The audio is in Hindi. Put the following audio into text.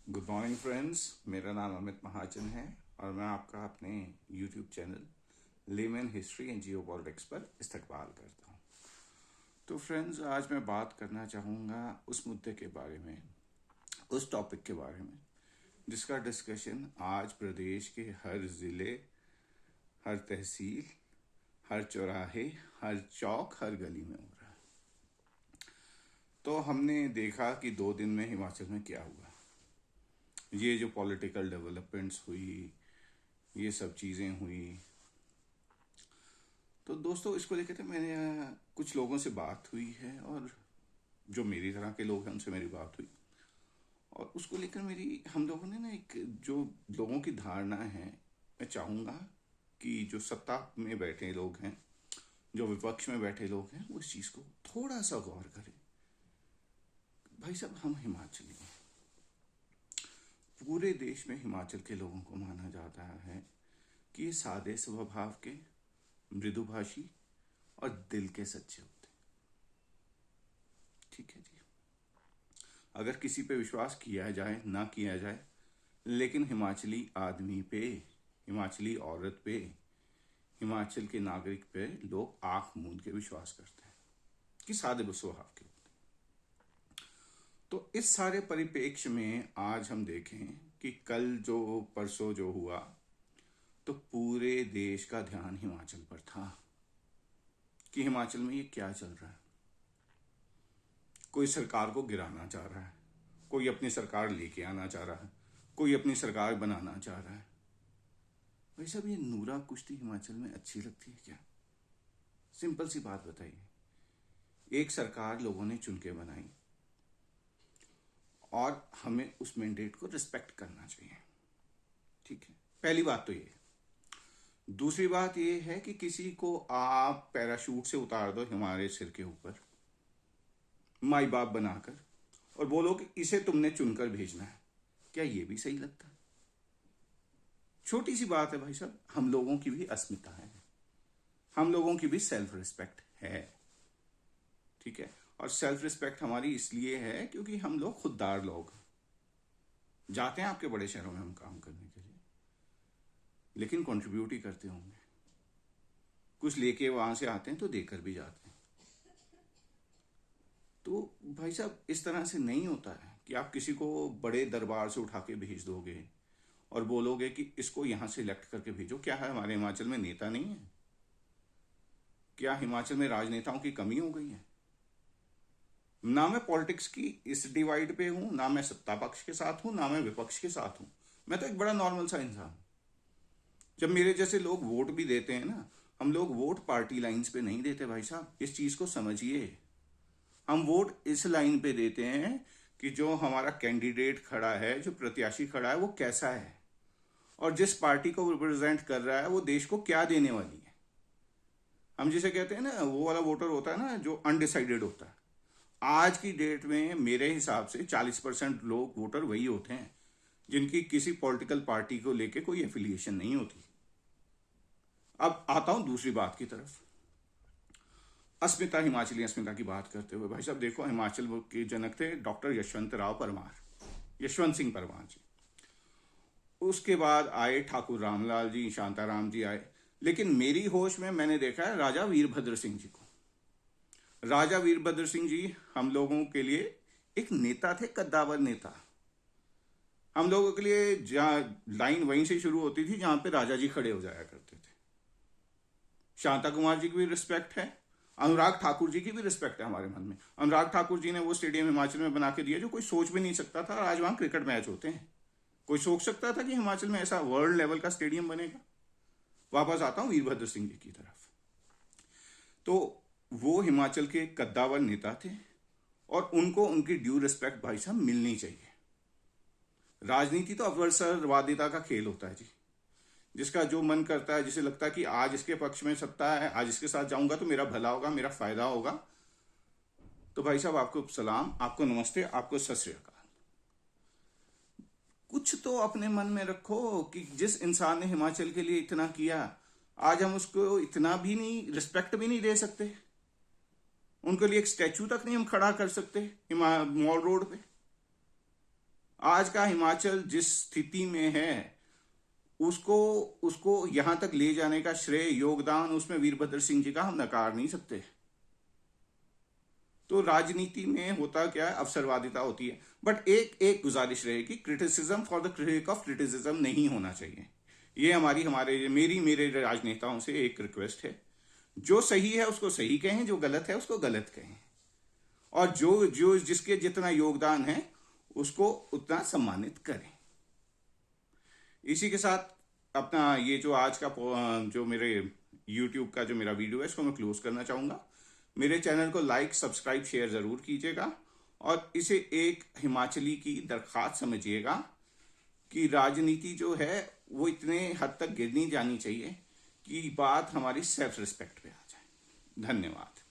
Good morning friends. मेरा नाम अमित महाजन है और मैं आपका अपने YouTube channel lemon history and Jio politics पर इस्तकबाल करता हूँ। तो फ्रेंड्स, आज मैं बात करना चाहूँगा उस मुद्दे के बारे में, उस टॉपिक के बारे में जिसका डिस्कशन आज प्रदेश के हर ज़िले, हर तहसील, हर चौराहे, हर चौक, हर गली में हो रहा है। तो हमने देखा कि 2 दिन में हिमाचल में क्या हुआ। ये जो पॉलिटिकल डेवलपमेंट्स हुई, ये सब चीज़ें हुई। तो दोस्तों, इसको लेकर के मैंने कुछ लोगों से बात हुई है और जो मेरी तरह के लोग हैं उनसे मेरी बात हुई, और उसको लेकर मेरी हम लोगों ने ना एक जो लोगों की धारणा है, मैं चाहूँगा कि जो सत्ता में बैठे लोग हैं, जो विपक्ष में बैठे लोग हैं, वो इस चीज़ को थोड़ा सा गौर करें। भाई साहब, हम हिमाचली हैं। पूरे देश में हिमाचल के लोगों को माना जाता है कि ये सादे स्वभाव के, मृदुभाषी और दिल के सच्चे होते हैं। ठीक है जी, अगर किसी पे विश्वास किया जाए ना किया जाए, लेकिन हिमाचली आदमी पे, हिमाचली औरत पे, हिमाचल के नागरिक पे लोग आंख मूंद के विश्वास करते हैं कि सादे स्वभाव के होते हैं। तो इस सारे परिप्रेक्ष्य में आज हम देखें कि कल जो परसों जो हुआ, तो पूरे देश का ध्यान हिमाचल पर था कि हिमाचल में ये क्या चल रहा है। कोई सरकार को गिराना चाह रहा है, कोई अपनी सरकार लेके आना चाह रहा है, कोई अपनी सरकार बनाना चाह रहा है। भाई साहब, ये नूरा कुश्ती हिमाचल में अच्छी लगती है क्या? सिंपल सी बात बताइए। एक सरकार लोगों ने चुन के बनाई और हमें उस मैंडेट को रिस्पेक्ट करना चाहिए। ठीक है, पहली बात तो ये। दूसरी बात ये है कि किसी को आप पैराशूट से उतार दो हमारे सिर के ऊपर, माई बाप बनाकर, और बोलो कि इसे तुमने चुनकर भेजना है, क्या ये भी सही लगता है? छोटी सी बात है भाई साहब, हम लोगों की भी अस्मिता है, हम लोगों की भी सेल्फ रिस्पेक्ट है। ठीक है, और सेल्फ रिस्पेक्ट हमारी इसलिए है क्योंकि हम लोग खुददार लोग जाते हैं आपके बड़े शहरों में हम काम करने के लिए, लेकिन कंट्रीब्यूट ही करते होंगे। कुछ लेके वहां से आते हैं तो देकर भी जाते हैं। तो भाई साहब, इस तरह से नहीं होता है कि आप किसी को बड़े दरबार से उठा के भेज दोगे और बोलोगे कि इसको यहां से इलेक्ट करके भेजो। क्या है, हमारे हिमाचल में नेता नहीं है? क्या हिमाचल में राजनेताओं की कमी हो गई है? ना मैं पॉलिटिक्स की इस डिवाइड पे हूं, ना मैं सत्ता पक्ष के साथ हूं, ना मैं विपक्ष के साथ हूं। मैं तो एक बड़ा नॉर्मल सा इंसान। जब मेरे जैसे लोग वोट भी देते हैं ना, हम लोग वोट पार्टी लाइंस पे नहीं देते भाई साहब, इस चीज को समझिए। हम वोट इस लाइन पे देते हैं कि जो हमारा कैंडिडेट खड़ा है, जो प्रत्याशी खड़ा है, वो कैसा है और जिस पार्टी को रिप्रेजेंट कर रहा है वो देश को क्या देने वाली है। हम जिसे कहते हैं ना, वो वाला वोटर होता है ना जो अनडिसाइडेड होता है। आज की डेट में मेरे हिसाब से 40% लोग वोटर वही होते हैं जिनकी किसी पॉलिटिकल पार्टी को लेके कोई एफिलिएशन नहीं होती। अब आता हूं दूसरी बात की तरफ, अस्मिता, हिमाचली अस्मिता की बात करते हुए। भाई साहब देखो, हिमाचल के जनक थे डॉक्टर यशवंत राव परमार, यशवंत सिंह परमार जी। उसके बाद आए ठाकुर रामलाल जी, शांताराम जी आए, लेकिन मेरी होश में मैंने देखा है राजा वीरभद्र सिंह जी को। राजा वीरभद्र सिंह जी हम लोगों के लिए एक नेता थे, कद्दावर नेता। हम लोगों के लिए जहाँ लाइन वहीं से शुरू होती थी जहां पे राजा जी खड़े हो जाया करते थे। शांता कुमार जी की भी रिस्पेक्ट है, अनुराग ठाकुर जी की भी रिस्पेक्ट है हमारे मन में। अनुराग ठाकुर जी ने वो स्टेडियम हिमाचल में बना के दिया जो कोई सोच भी नहीं सकता था। आज वहां क्रिकेट मैच होते हैं। कोई सोच सकता था कि हिमाचल में ऐसा वर्ल्ड लेवल का स्टेडियम बनेगा? वापस आता हूं वीरभद्र सिंह जी की तरफ। तो वो हिमाचल के कद्दावर नेता थे और उनको उनकी ड्यू रिस्पेक्ट भाई साहब मिलनी चाहिए। राजनीति तो अवसरवादिता का खेल होता है जी। जिसका जो मन करता है, जिसे लगता है कि आज इसके पक्ष में सत्ता है, आज इसके साथ जाऊंगा तो मेरा भला होगा, मेरा फायदा होगा, तो भाई साहब आपको सलाम, आपको नमस्ते, आपको सत श्री अकाल। कुछ तो अपने मन में रखो कि जिस इंसान ने हिमाचल के लिए इतना किया, आज हम उसको इतना भी नहीं, रिस्पेक्ट भी नहीं दे सकते। उनके लिए एक स्टैचू तक नहीं हम खड़ा कर सकते मॉल रोड पे। आज का हिमाचल जिस स्थिति में है, उसको उसको यहां तक ले जाने का श्रेय, योगदान उसमें वीरभद्र सिंह जी का हम नकार नहीं सकते। तो राजनीति में होता क्या है, अवसरवादिता होती है। बट एक एक गुजारिश रहेगी, criticism for the critic of criticism नहीं होना चाहिए। ये मेरे राजनेताओं से एक रिक्वेस्ट है। जो सही है उसको सही कहें, जो गलत है उसको गलत कहें, और जो जो जिसके जितना योगदान है उसको उतना सम्मानित करें। इसी के साथ अपना ये जो आज का जो मेरे YouTube का जो मेरा वीडियो है, इसको मैं क्लोज करना चाहूँगा। मेरे चैनल को लाइक, सब्सक्राइब, शेयर ज़रूर कीजिएगा, और इसे एक हिमाचली की दरख्वास्त समझिएगा कि राजनीति जो है वो इतने हद तक गिर नहीं जानी चाहिए कि बात हमारी सेल्फ रिस्पेक्ट पे आ जाए। धन्यवाद।